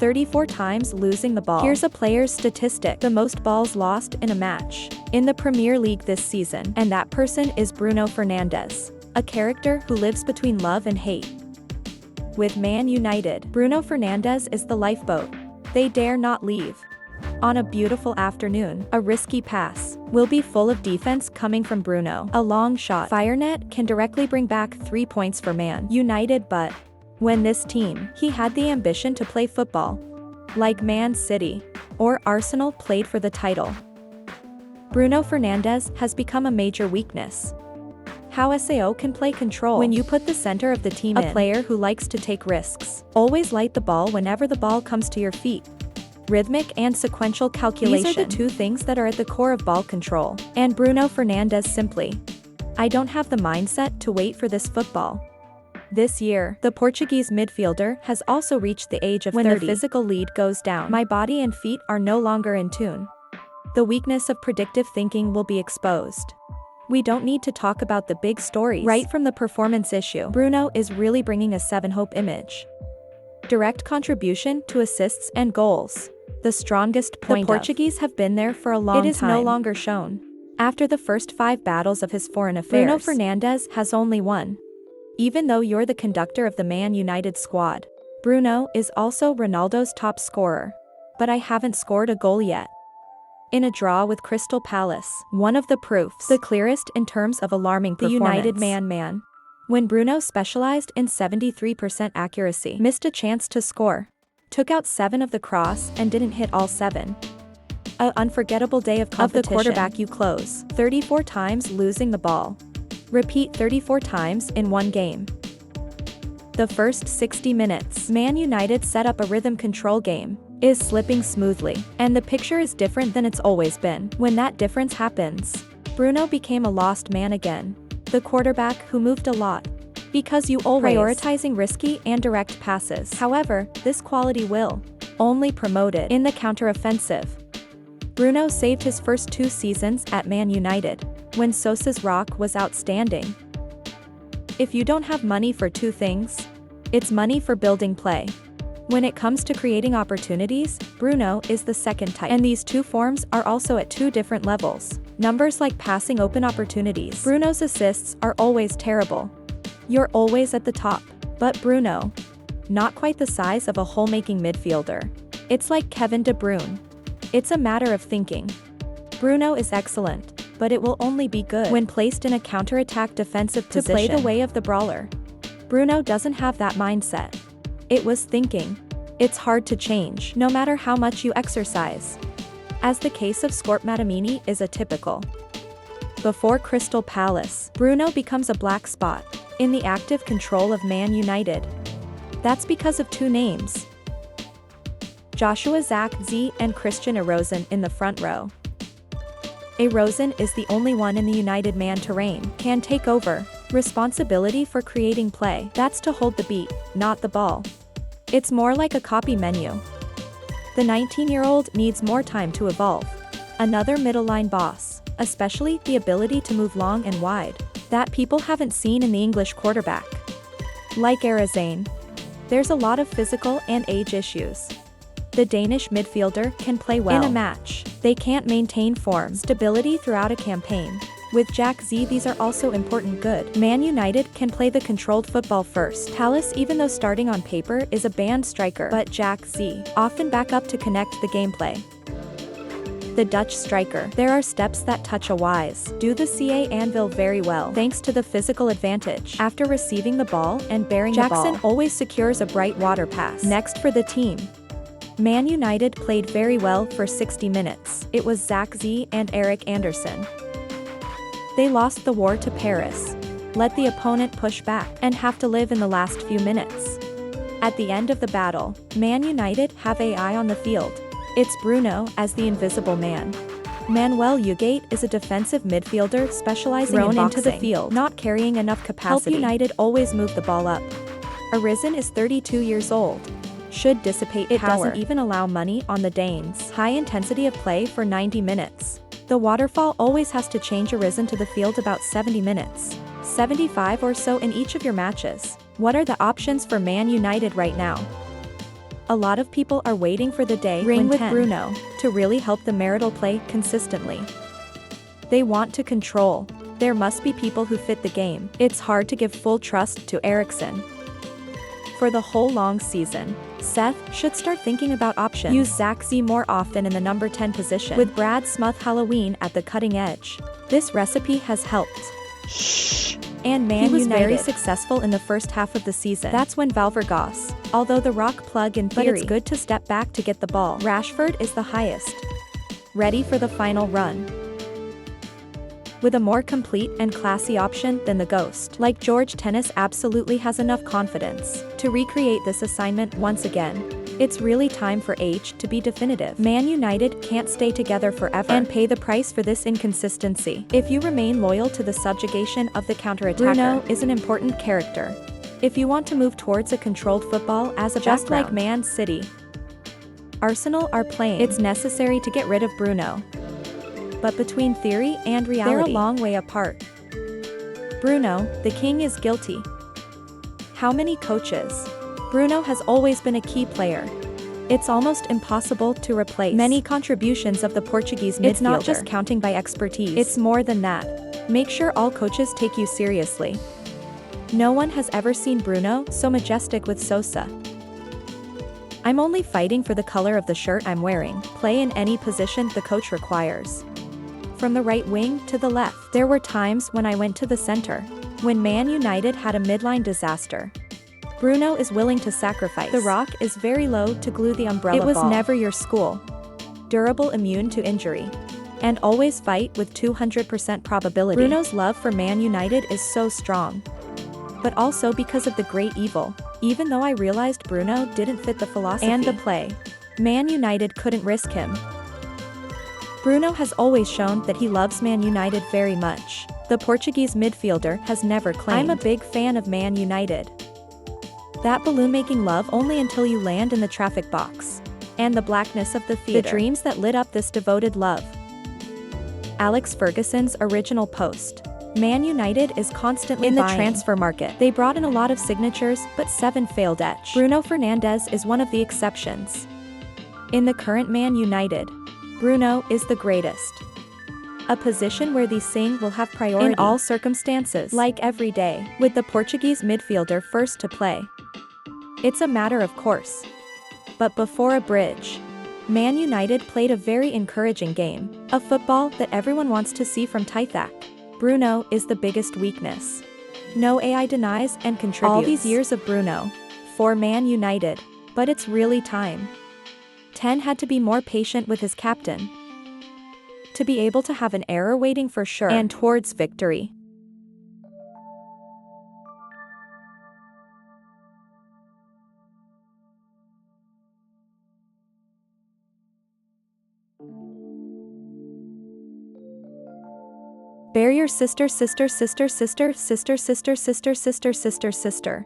34 times losing the ball. Here's a player's statistic: the most balls lost in a match in the Premier League this season, and that person is Bruno Fernandes, a character who lives between love and hate. With Man United, Bruno Fernandes is the lifeboat. They dare not leave. On a beautiful afternoon, a risky pass will be full of defense coming from Bruno. A long shot fire net can directly bring back 3 points for Man United, but when this team, he had the ambition to play football, like Man City or Arsenal played for the title. Bruno Fernandes has become a major weakness. How SAO can play control when you put the center of the team in. A player who likes to take risks. Always light the ball whenever the ball comes to your feet. Rhythmic and sequential calculation. These are the two things that are at the core of ball control. And Bruno Fernandes simply, I don't have the mindset to wait for this football. This year, the Portuguese midfielder has also reached the age of 30. When the physical lead goes down, my body and feet are no longer in tune. The weakness of predictive thinking will be exposed. We don't need to talk about the big stories. Right from the performance issue, Bruno is really bringing a 7-hope image. Direct contribution to assists and goals. The strongest point. The Portuguese have been there for a long time. It is no longer shown. After the first 5 battles of his foreign affairs, Bruno Fernandes has only one. Even though you're the conductor of the Man United squad, Bruno is also Ronaldo's top scorer. But I haven't scored a goal yet. In a draw with Crystal Palace, one of the proofs, the clearest in terms of alarming performance. The United man. When Bruno specialized in 73% accuracy, missed a chance to score, took out 7 of the cross and didn't hit all 7. An unforgettable day of competition. Of the quarterback you close, 34 times losing the ball. Repeat 34 times in one game. The first 60 minutes, Man United set up a rhythm control game, is slipping smoothly, and the picture is different than it's always been. When that difference happens, Bruno became a lost man again. The quarterback who moved a lot. Because you always prioritizing risky and direct passes. However, this quality will only promote it in the counter-offensive. Bruno saved his first 2 seasons at Man United, when Sosa's rock was outstanding. If you don't have money for 2 things, it's money for building play. When it comes to creating opportunities, Bruno is the second type. And these 2 forms are also at 2 different levels. Numbers like passing open opportunities. Bruno's assists are always terrible. You're always at the top. But Bruno, not quite the size of a hole-making midfielder. It's like Kevin De Bruyne. It's a matter of thinking. Bruno is excellent, but it will only be good when placed in a counter-attack defensive position. To play the way of the brawler. Bruno doesn't have that mindset. It was thinking. It's hard to change, no matter how much you exercise. As the case of Scott Matamini is a typical. Before Crystal Palace, Bruno becomes a black spot in the active control of Man United. That's because of 2 names. Joshua Zirkzee and Christian Eriksen in the front row. Eriksen is the only one in the United man terrain, can take over responsibility for creating play. That's to hold the beat, not the ball. It's more like a copy menu. The 19-year-old needs more time to evolve. Another middle line boss, especially the ability to move long and wide, that people haven't seen in the English quarterback. Like Eriksen, there's a lot of physical and age issues. The Danish midfielder can play well in a match. They can't maintain form stability throughout a campaign. With Zirkzee, these are also important. Good. Man United can play the controlled football first. Palace, even though starting on paper, is a banned striker, but Zirkzee often back up to connect the gameplay. The Dutch striker. There are steps that touch a wise. Do the CA anvil very well, thanks to the physical advantage. After receiving the ball and bearing the ball, Jackson always secures a bright water pass. Next for the team. Man United played very well for 60 minutes. It was Zirkzee and Erik Andersen. They lost the war to Paris, let the opponent push back, and have to live in the last few minutes. At the end of the battle, Man United have AI on the field. It's Bruno as the invisible man. Manuel Ugarte is a defensive midfielder specializing in boxing, into the field, not carrying enough capacity. Help United always move the ball up. Eriksen is 32 years old. Should dissipate it power. Doesn't even allow money on the Danes. High intensity of play for 90 minutes. The waterfall always has to change Eriksen to the field about 70 minutes. 75 or so in each of your matches. What are the options for Man United right now? A lot of people are waiting for the day ring with 10 Bruno to really help the marital play consistently. They want to control. There must be people who fit the game. It's hard to give full trust to Eriksson. For the whole long season, Seth should start thinking about options. Use Zach Z more often in the number 10 position, with Brad Smuth Halloween at the cutting edge. This recipe has helped. And Man United. He was very successful in the first half of the season. That's when Valvergas, although the rock plug in theory, but it's good to step back to get the ball. Rashford is the highest. Ready for the final run. With a more complete and classy option than the Ghost. Like George Tennis absolutely has enough confidence to recreate this assignment once again. It's really time for H to be definitive. Man United can't stay together forever and pay the price for this inconsistency. If you remain loyal to the subjugation of the counterattacker, Bruno is an important character. If you want to move towards a controlled football as a just background, like Man City, Arsenal are playing, it's necessary to get rid of Bruno. But between theory and reality, they're a long way apart. Bruno, the king, is guilty. How many coaches? Bruno has always been a key player. It's almost impossible to replace many contributions of the Portuguese midfielder. It's not just counting by expertise. It's more than that. Make sure all coaches take you seriously. No one has ever seen Bruno so majestic with Sosa. I'm only fighting for the color of the shirt I'm wearing. Play in any position the coach requires. From the right wing to the left. There were times when I went to the center. When Man United had a midline disaster. Bruno is willing to sacrifice. The rock is very low to glue the umbrella ball. It was never your school. Durable, immune to injury. And always fight with 200% probability. Bruno's love for Man United is so strong. But also because of the great evil. Even though I realized Bruno didn't fit the philosophy and the play, Man United couldn't risk him. Bruno has always shown that he loves Man United very much. The Portuguese midfielder has never claimed. I'm a big fan of Man United. That balloon-making love only until you land in the traffic box. And the blackness of the theater. The dreams that lit up this devoted love. Alex Ferguson's original post. Man United is constantly in the transfer market. They brought in a lot of signatures, but 7 failed etch. Bruno Fernandes is one of the exceptions. In the current Man United, Bruno is the greatest. A position where the Sing will have priority in all circumstances, like every day, with the Portuguese midfielder first to play. It's a matter of course. But before a bridge, Man United played a very encouraging game, a football that everyone wants to see from Tythak. Bruno is the biggest weakness. No AI denies and contributes. All these years of Bruno for Man United, but it's really time. 10 had to be more patient with his captain to be able to have an error waiting for sure and towards victory. Bear your sister, sister, sister, sister, sister, sister, sister, sister, sister, sister.